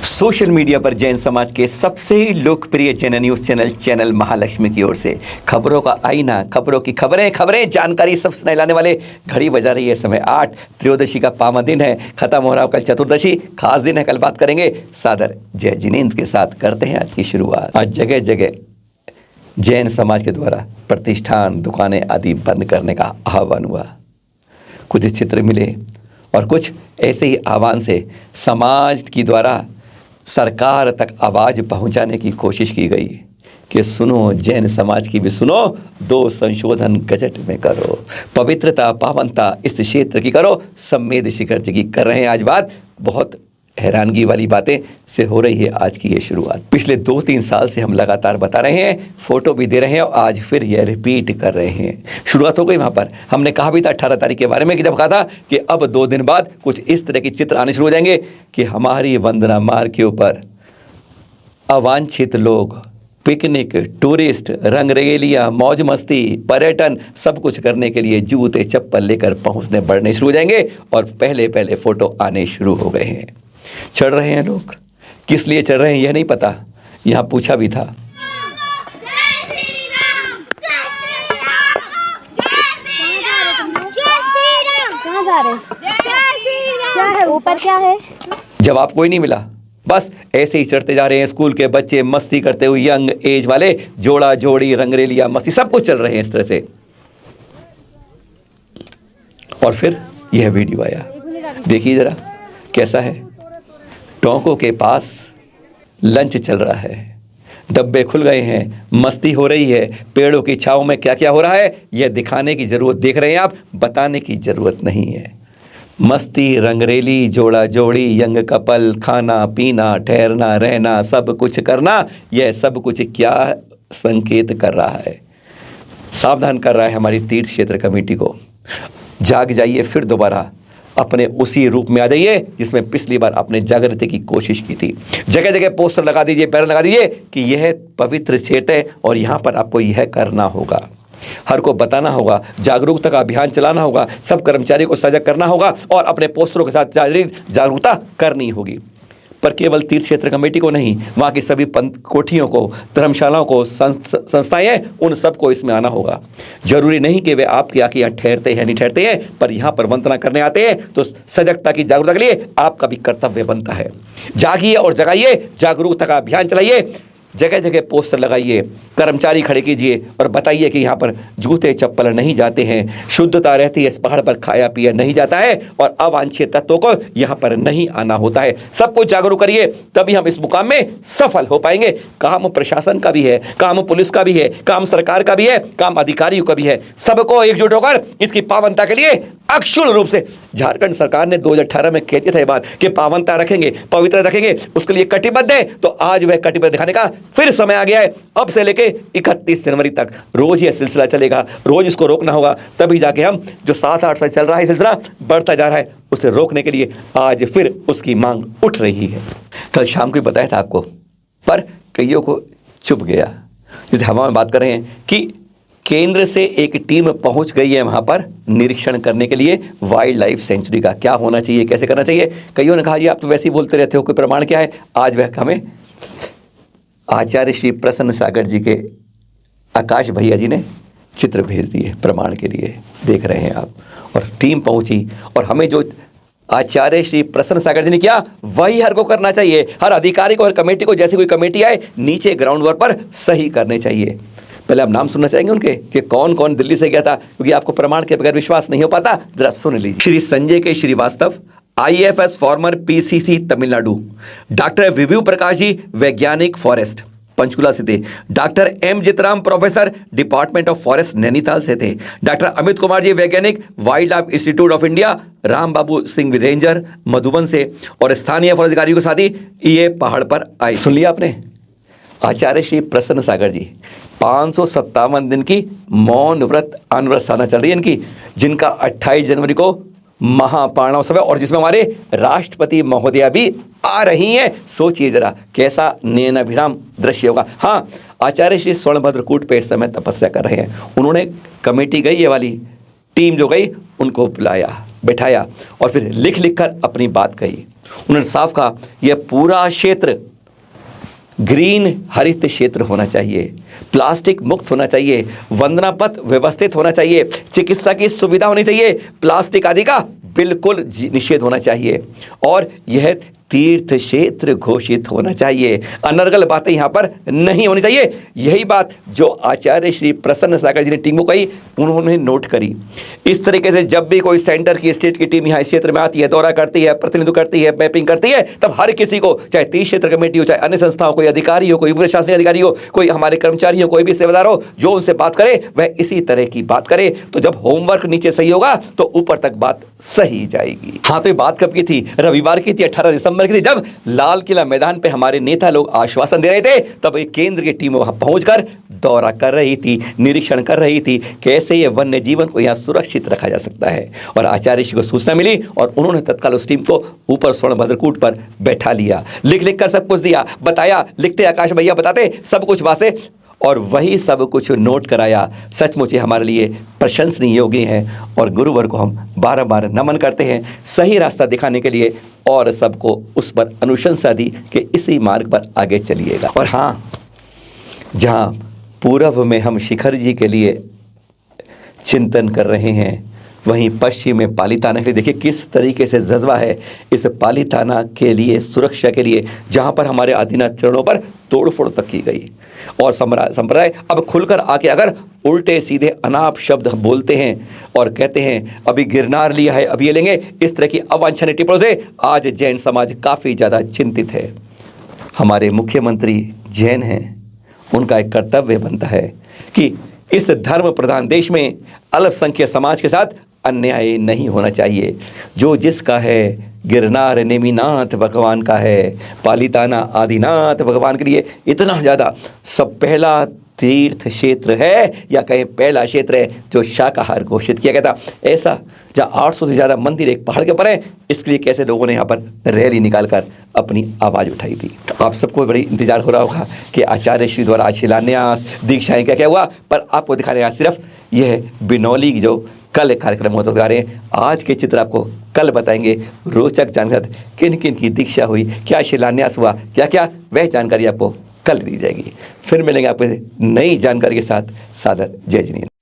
Social media पर जैन समाज के सबसे लोकप्रिय जैन न्यूज चैनल महालक्ष्मी की ओर से खबरों का आईना, खबरों की खबरें जानकारी सब सुनाई लाने वाले घड़ी बजा रही है समय 8। त्रयोदशी का पावन दिन है, खत्म हो रहा कल चतुर्दशी, खास दिन है। कल बात करेंगे सादर जय जिनेंद्र के साथ। करते हैं आज की शुरुआत। आज जगह जगह जैन समाज के द्वारा प्रतिष्ठान, दुकानें आदि बंद करने का आह्वान हुआ। कुछ चित्र मिले और कुछ ऐसे ही आह्वान से समाज की द्वारा सरकार तक आवाज़ पहुंचाने की कोशिश की गई कि सुनो, जैन समाज की भी सुनो, 2 संशोधन गजट में करो, पवित्रता पावनता इस क्षेत्र की करो, संवेद शिखर की कर रहे हैं। आज बात बहुत हैरानगी वाली बातें से हो रही है। आज की ये शुरुआत पिछले 2-3 साल से हम लगातार बता रहे हैं, फोटो भी दे रहे हैं और आज फिर ये रिपीट कर रहे हैं। शुरुआत हो गई वहाँ पर। हमने कहा भी था 18 तारीख के बारे में कि जब कहा था कि अब 2 दिन बाद कुछ इस तरह के चित्र आने शुरू हो जाएंगे कि हमारी वंदना मार्ग के ऊपर अवांछित लोग पिकनिक, टूरिस्ट, रंगरेलियाँ, मौज मस्ती, पर्यटन सब कुछ करने के लिए जूते चप्पल लेकर पहुँचने बढ़ने शुरू हो जाएंगे और पहले फोटो आने शुरू हो गए हैं। चढ़ रहे हैं लोग, किस लिए चढ़ रहे हैं यह नहीं पता। यहाँ पूछा भी था। कहाँ जा रहे? क्या है ऊपर, क्या है? जवाब कोई नहीं मिला, बस ऐसे ही चढ़ते जा रहे हैं। स्कूल के बच्चे मस्ती करते हुए, यंग एज वाले, जोड़ा जोड़ी, रंगरेलिया, मस्ती सब कुछ चल रहे हैं इस तरह से। और फिर यह वीडियो आया, देखिए जरा कैसा है। टोंकों के पास लंच चल रहा है, डब्बे खुल गए हैं, मस्ती हो रही है। पेड़ों की छांव में क्या क्या हो रहा है यह दिखाने की ज़रूरत, देख रहे हैं आप, बताने की ज़रूरत नहीं है। मस्ती, रंगरेली, जोड़ा जोड़ी, यंग कपल, खाना पीना, ठहरना रहना, सब कुछ करना, यह सब कुछ क्या संकेत कर रहा है? सावधान कर रहा है हमारी तीर्थ क्षेत्र कमेटी को। जाग जाइए, फिर दोबारा अपने उसी रूप में आ जाइए जिसमें पिछली बार आपने जागृति की कोशिश की थी। जगह जगह पोस्टर लगा दीजिए, बैनर लगा दीजिए कि यह पवित्र क्षेत्र है और यहाँ पर आपको यह करना होगा। हर को बताना होगा, जागरूकता का अभियान चलाना होगा, सब कर्मचारी को सजग करना होगा और अपने पोस्टरों के साथ जागरूकता करनी होगी। पर केवल तीर्थ क्षेत्र कमेटी को नहीं, वहाँ की सभी पंथ कोठियों को, धर्मशालाओं को, संस्थाएं हैं, उन सबको इसमें आना होगा। जरूरी नहीं कि वे आपके आके यहाँ ठहरते हैं, नहीं ठहरते हैं, पर यहाँ पर वंदना करने आते हैं तो सजगता की जागरूकता के लिए आपका भी कर्तव्य बनता है। जागिए और जगाइए, जागरूकता का अभियान चलाइए, जगह जगह पोस्टर लगाइए, कर्मचारी खड़े कीजिए और बताइए कि यहाँ पर जूते चप्पल नहीं जाते हैं, शुद्धता रहती है, इस पहाड़ पर खाया पिया नहीं जाता है और अवांछित तत्वों को यहाँ पर नहीं आना होता है। सबको जागरूक करिए, तभी हम इस मुकाम में सफल हो पाएंगे। काम प्रशासन का भी है, काम पुलिस का भी है, काम सरकार का भी है, काम अधिकारियों का भी है। सबको एकजुट होकर इसकी पावनता के लिए अक्षुण रूप से, झारखंड सरकार ने 2018 में कह दिया था ये बात कि पावनता रखेंगे, पवित्र रखेंगे, उसके लिए कटिबद्ध है, तो आज वह कटिबद्ध दिखाने का फिर समय आ गया है। अब से लेके 31 जनवरी तक रोज यह सिलसिला चलेगा, रोज इसको रोकना होगा, तभी जाके हम जो 7-8 साल चल रहा है सिलसिला बढ़ता जा रहा है, उसे रोकने के लिए आज फिर उसकी मांग उठ रही है। कल शाम को बताया था आपको, पर कईयों को चुप गया। जैसे हवा में बात कर रहे हैं कि केंद्र से एक टीम पहुंच गई है वहां पर निरीक्षण करने के लिए वाइल्ड लाइफ सेंचुरी का क्या होना चाहिए, कैसे करना चाहिए। कईयों ने कहा जी आप तो वैसे ही बोलते रहते हो, कोई प्रमाण क्या है? आज वह हमें आचार्य श्री प्रसन्न सागर जी के आकाश भैया जी ने चित्र भेज दिए प्रमाण के लिए, देख रहे हैं आप। और टीम पहुंची और हमें जो आचार्य श्री प्रसन्न सागर जी ने किया वही हर को करना चाहिए। हर अधिकारी को, हर कमेटी को, जैसे कोई कमेटी आए नीचे ग्राउंड वर्क पर सही करने चाहिए। पहले आप नाम सुनना चाहेंगे उनके कि कौन कौन दिल्ली से गया था, क्योंकि आपको प्रमाण के बगैर विश्वास नहीं हो पाता। जरा सुन लीजिए। Shri Sanjay K Srivastava, IAFS former PCC Tamil Nadu. Doctor Vibhu Prakash ji, वैज्ञानिक फॉरेस्ट पंचकुला से थे। Doctor M Jitram, professor department of forest Nainital से थे। डॉक्टर अमित कुमार जी, वैज्ञानिक, wildlife institute of India, Ram Babu Singh ranger, Madhuban से। और स्थानीय फॉरेस्ट अधिकारियों के साथ ही ये पहाड़ पर आए। सुन लिया आपने? आचार्य श्री प्रसन्न सागर जी 557 दिन की मौन व्रत अनव्रत साधना चल रही है इनकी, जिनका 28 जनवरी को महापारणोत्सव है और जिसमें हमारे राष्ट्रपति महोदया भी आ रही हैं। सोचिए जरा कैसा नयनाभिराम दृश्य होगा। हाँ, आचार्य श्री स्वर्णभद्रकूट पे इस समय तपस्या कर रहे हैं। उन्होंने कमेटी गई, ये वाली टीम जो गई, उनको बुलाया, बैठाया और फिर लिख कर अपनी बात कही। उन्होंने साफ कहा यह पूरा क्षेत्र ग्रीन हरित क्षेत्र होना चाहिए, प्लास्टिक मुक्त होना चाहिए, वंदना पथ व्यवस्थित होना चाहिए, चिकित्सा की सुविधा होनी चाहिए, प्लास्टिक आदि का बिल्कुल निषेध होना चाहिए और यह तीर्थ क्षेत्र घोषित होना चाहिए। अनर्गल बातें यहाँ पर नहीं होनी चाहिए। यही बात जो आचार्य श्री प्रसन्न सागर जी ने टीम को कही, उन्होंने नोट करी। इस तरीके से जब भी कोई सेंटर की स्टेट की टीम यहाँ इस क्षेत्र में आती है, दौरा करती है, प्रतिनिधित्व करती है, मैपिंग करती है, तब हर किसी को, चाहे तीर्थ क्षेत्र कमेटी हो, चाहे अन्य संस्था हो, कोई अधिकारी हो, कोई प्रशासनिक अधिकारी हो, कोई हमारे कर्मचारी हो, कोई भी सेवादार हो, जो उनसे बात करे वह इसी तरह की बात करे। तो जब होमवर्क नीचे सही होगा तो ऊपर तक बात सही जाएगी। हाँ, तो ये बात कब की थी? रविवार की थी, 18 दिसंबर की थी, जब लाल किला मैदान पे हमारे नेता लोग आश्वासन दे रहे थे। तब एक केंद्र की टीम वहां पहुंचकर दौरा कर रही थी, निरीक्षण कर रही थी, कैसे ये वन्य जीवन को यहाँ सुरक्षित रखा जा सकता है। और आचार्य जी को सूचना मिली और उन्होंने तत्काल उस टीम को ऊपर स्वर्णभद्रकूट पर बैठा लिया, लिख लिख कर सब कुछ दिया, बताया, लिखते आकाश भैया बताते सब कुछ वासे, और वही सब कुछ नोट कराया। सचमुच ये हमारे लिए प्रशंसनीय योग्य है और गुरुवर को हम बार बार नमन करते हैं सही रास्ता दिखाने के लिए और सबको उस पर अनुशंसा दी कि इसी मार्ग पर आगे चलिएगा। और हाँ, जहाँ पूर्व में हम शिखर जी के लिए चिंतन कर रहे हैं, वहीं पश्चिम में पालीताना के लिए देखिए किस तरीके से जज्बा है इस पालीताना के लिए, सुरक्षा के लिए, जहाँ पर हमारे आदिनाथ चरणों पर तोड़फोड़ तक की गई। और संप्रदाय अब खुलकर आके अगर उल्टे सीधे अनाप शब्द बोलते हैं और कहते हैं अभी गिरनार लिया है, अभी ये लेंगे, इस तरह की अवांछनीय टिप्पणों से आज जैन समाज काफ़ी ज़्यादा चिंतित है। हमारे मुख्यमंत्री जैन हैं, उनका एक कर्तव्य बनता है कि इस धर्म प्रधान देश में अल्पसंख्यक समाज के साथ अन्याय नहीं होना चाहिए। जो जिसका है, गिरनार नेमिनाथ भगवान का है, पालीताना आदिनाथ भगवान के लिए इतना ज़्यादा सब पहला तीर्थ क्षेत्र है या कहीं पहला क्षेत्र है जो शाकाहार घोषित किया गया था। ऐसा जहाँ 800 से ज़्यादा मंदिर एक पहाड़ के ऊपर है, इसके लिए कैसे लोगों ने यहाँ पर रैली निकालकर अपनी आवाज़ उठाई थी। तो आप सबको बड़ी इंतजार हो रहा होगा कि आचार्य श्री द्वारा आज शिलान्यास, दीक्षाएँ क्या क्या हुआ, पर आपको दिखाने का सिर्फ यह बिनौली जो कल कार्यक्रम होता दिखा रहे हैं। आज के चित्र आपको कल बताएंगे। रोचक जानकारी किन किन की दीक्षा हुई, क्या शिलान्यास हुआ, क्या क्या, वह जानकारी आपको कल दी जाएगी। फिर मिलेंगे आपको नई जानकारी के साथ। सादर जय जिनेन्द्र।